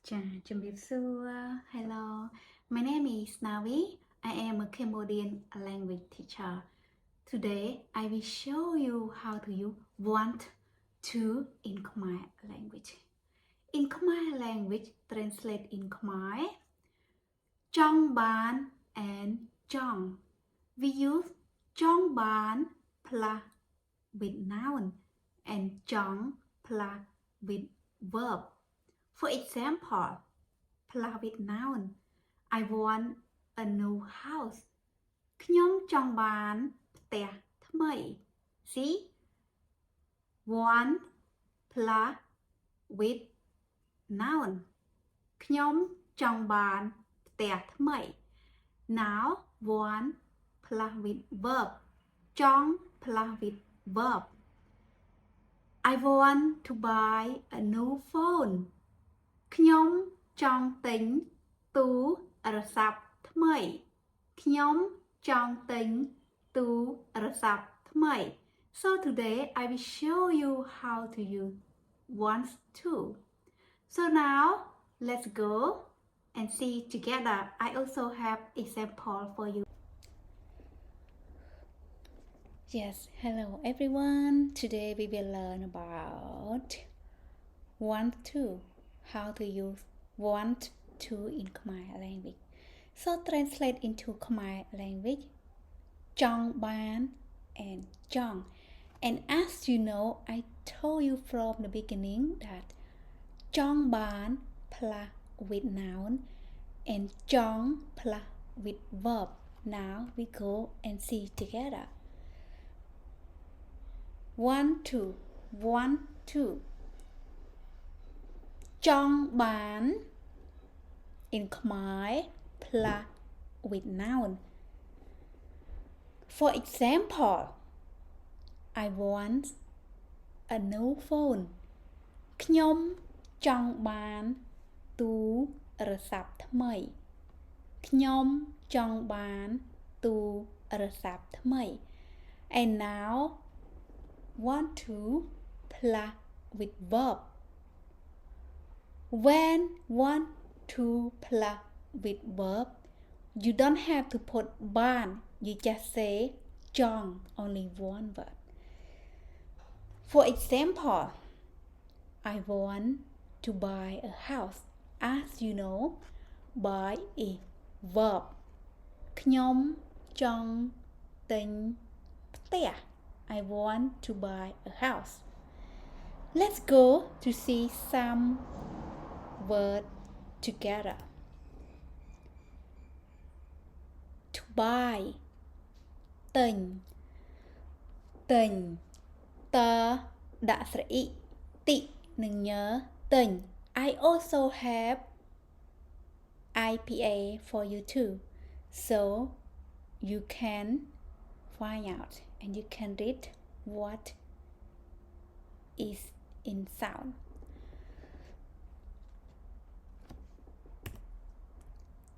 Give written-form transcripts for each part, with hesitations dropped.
Hello, my name is Navi. I am a Cambodian language teacher. Today, I will show you how to use want to in Khmer language. In Khmer language, translate in Khmer, Chong Ban and Chong. We use Chong Ban plus with noun and Chong plus with verb. For example, plus with noun. I want a new house. ខ្ញុំចង់បានផ្ទះថ្មី See? Want plus with noun. ខ្ញុំចង់បានផ្ទះថ្មី Now want plus with verb. ចង់ plus with verb. I want to buy a new phone. ខ្ញុំចង់ទិញទូរស័ព្ទថ្មី ខ្ញុំចង់ទិញទូរស័ព្ទថ្មី So today I will show you how to use want to. So now let's go and see together. I also have example for you. Yes, hello everyone. Today we will learn about want to. How to use want to in Khmer language. So translate into Khmer language, Chong Ban and Chong. And as you know, I told you from the beginning that Chong Ban plus with noun and Chong plus with verb. Now we go and see together. Want to. Chong Ban in Khmer plus with noun. For example, I want a new phone. ខ្ញុំចង់បានទូរស័ព្ទថ្មី ខ្ញុំចង់បានទូរស័ព្ទថ្មី And now want to plus with verb. When want to plus with verb, you don't have to put ban. You just say Chong, only one word. For example, I want to buy a house. As you know, buy is verb. ខ្ញុំចង់ទិញផ្ទះ I want to buy a house. Let's go to see some words together. To buy ទិញ តដាក់ស្រអ៊ីតិនិងញើទិញ I also have IPA for you too, so you can find out and you can read what is in sound.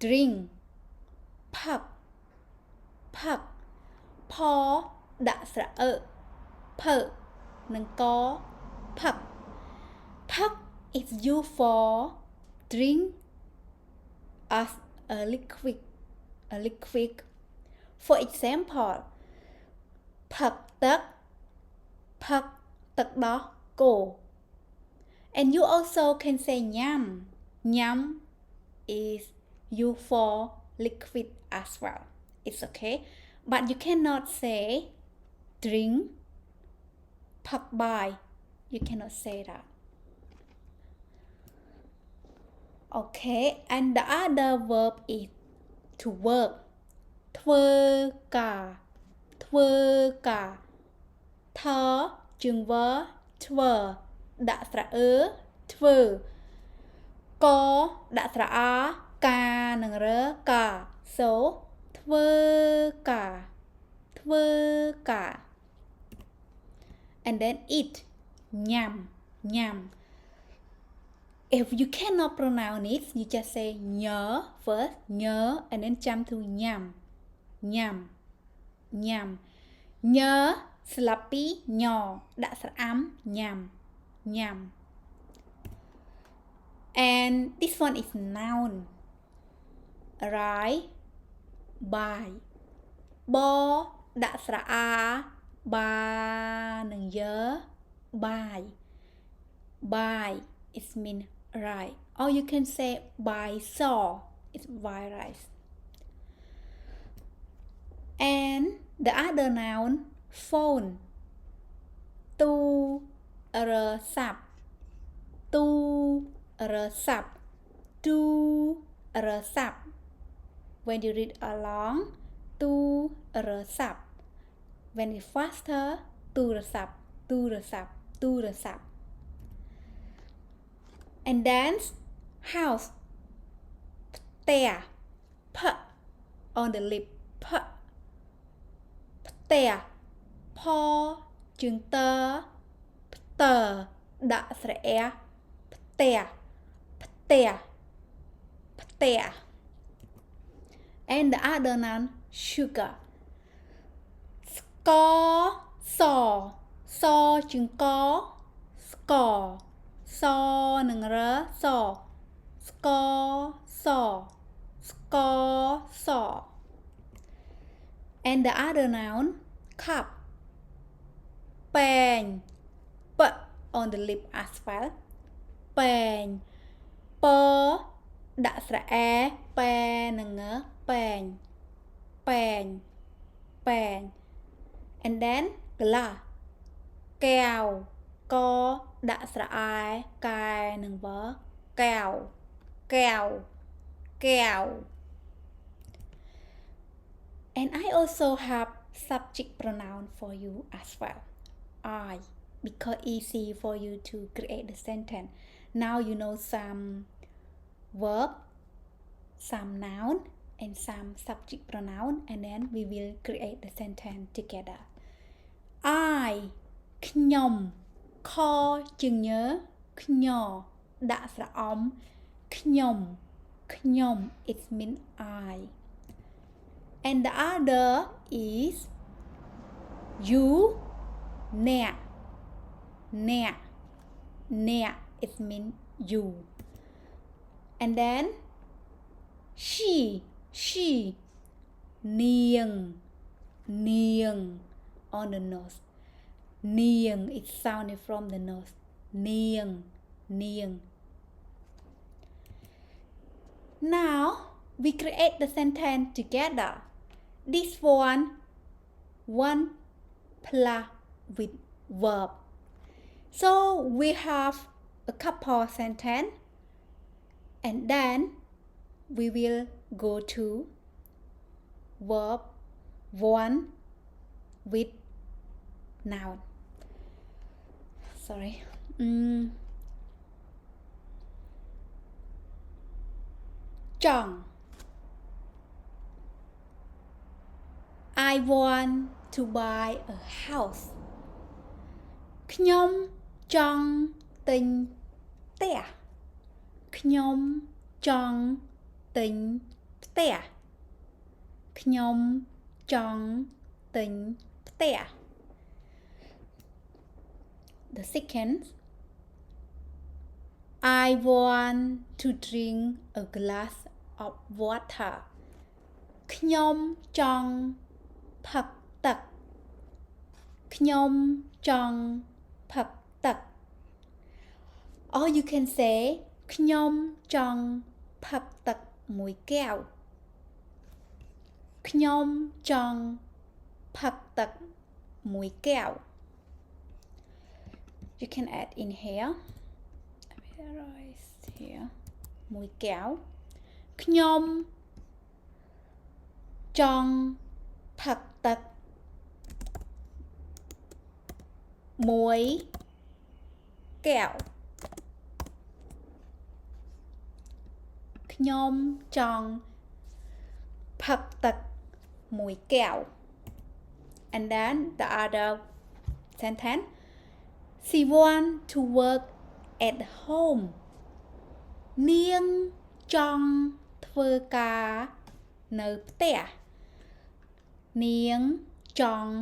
Drink ផឹកផដាក់ស្រអឺភើនិងកផឹក is used for drink as a liquid. For example, ផឹកទឹកដោះគោ And you also can say ញ៉ាំ is used for liquid as well. It's okay, but you cannot say drink ផឹកបាយ You cannot say that. Okay, and the other verb is to work. ធ្វើការថជើងវើធ្វើដាក់ស្រអឺធ្វើកដាក់ស្រអការនិងរើការ So ធ្វើការ and then eat ញ៉ាំ If you cannot pronounce it, you just say nhớ first, and then jump to nhằm. Nhớ slappy nhỏ đã sát ám nhằm. And and this one is noun right by បដាក់ស្រៈអាបានឹងយើ by it mean right or you can say by saw it's by rice and the other noun phone ទូរស័ព្ទ ទូរស័ព្ទ ទូរស័ព្ទ when you read along ទូរស័ព្ទ when it's faster ទូរស័ព្ទ ទូរស័ព្ទ ទូរស័ព្ទ and dance house ផ្ទះ p on the lip p ផ្ទះ ផជើងតផ្ទើដាក់ស្រៈអះផ្ទះផ្ទះផ្ទះ and the other noun sugar ស្ករសសជើងកស្ករសនឹងរសស្ករសស្ករស and the other noun cup ពែង p on the lip as well ពែងពដាក់ស្រៈអែប៉ែនឹងងពែងពែងពែង and then glass កែវកដាក់ស្រៈអែកែនឹងវកែវកែវកែវ and I also have subject pronoun for you as well I because easy for you to create the sentence now you know some verb some noun and some subject pronoun and then we will create the sentence together I ខ្ញុំខជើងញើខ្ញដាក់ស្រៈអំខ្ញុំ it mean I and the other is you អ្នក it mean you and then she នាង on the nose នាង it sounded from the nose នាង now we create the sentence together this one plus with verb so we have a couple sentence and then we will go to verb one with noun sorry Chong I want to buy a house ខ្ញុំចង់ទិញផ្ទះខ្ញុំចង់ទិញផ្ទះខ្ញុំចង់ទិញផ្ទះ the second I want to drink a glass of water ខ្ញុំចង់ផឹកទឹកខ្ញុំចង់ផឹកទឹក or you can say ខ្ញុំចង់ផឹកទឹកមួយកែវខ្ញុំចង់ផឹកទឹកមួយកែវ you can add in here here មួយកែវខ្ញុំចង់ផឹកទឹកមួយកែវខ្ញុំចង់ផឹកទឹកមួយកែវ and then the other sentence she want to work at home នាងចង់ធ្វើការនៅផ្ទះនាងចង់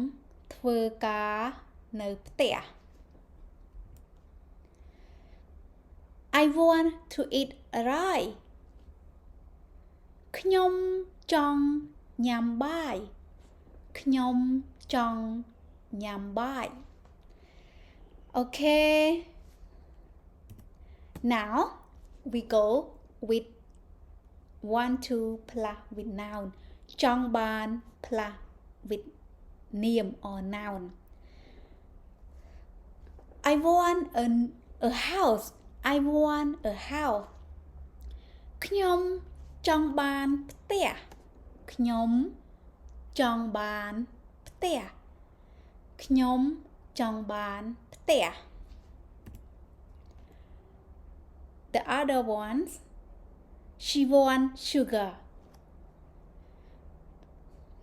ធ្វើការនៅផ្ទះ I want to eat อะไร ខ្ញុំចង់ញ៉ាំបាយ ខ្ញុំចង់ញ៉ាំបាយ Okay. Now we go with want to plus with noun. ចង់បាន plus with name or noun. I want a house. I want a house. ខ្ញុំចង់បានផ្ទះ ខ្ញុំចង់បានផ្ទះ ខ្ញុំចង់បានផ្ទះ The other ones, she want sugar.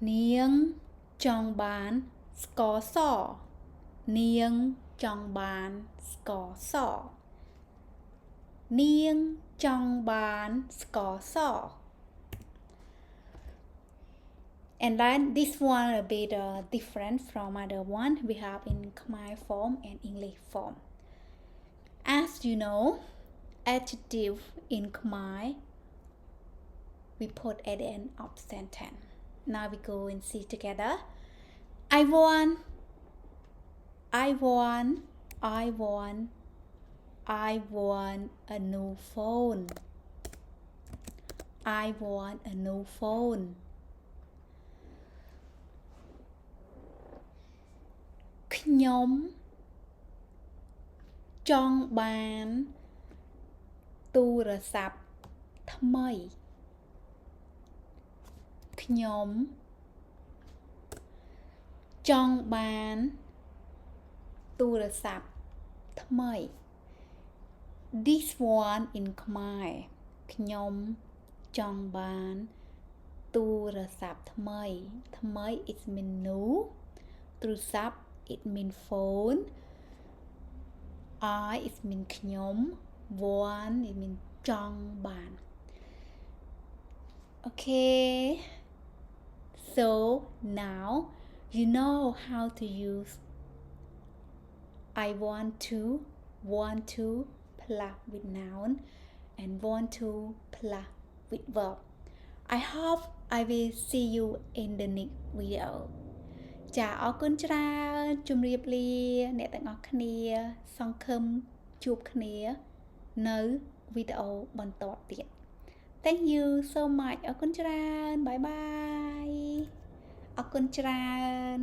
នាងចង់បានស្ករស នាងចង់បានស្ករស នាងចង់បានស្ករស And then this one a bit different from other one we have in Khmer form and English form. As you know, adjective in Khmer we put at the end of sentence. Now we go and see together. I want a new phone. I want a new phone. ខ្ញុំចង់បានទូរស័ព្ទថ្មី ខ្ញុំចង់បានទូរស័ព្ទថ្មី This one in Khmer ខ្ញុំចង់បានទូរស័ព្ទថ្មី ថ្មី it mean new ទូរស័ព្ទ it mean phone. I it mean ខ្ញុំ want it mean ចង់បាន Okay, so now you know how to use I want to plus with noun and want to plus with verb. I hope I will see you in the next video. ចាអរគុណច្រើនជម្រាបលាអ្នកទាំងអស់គ្នាសង្ឃឹមជួបគ្នានៅវីដេអូបន្តទៀត Thank you so much អរគុណច្រើន Bye bye អរគុណច្រើន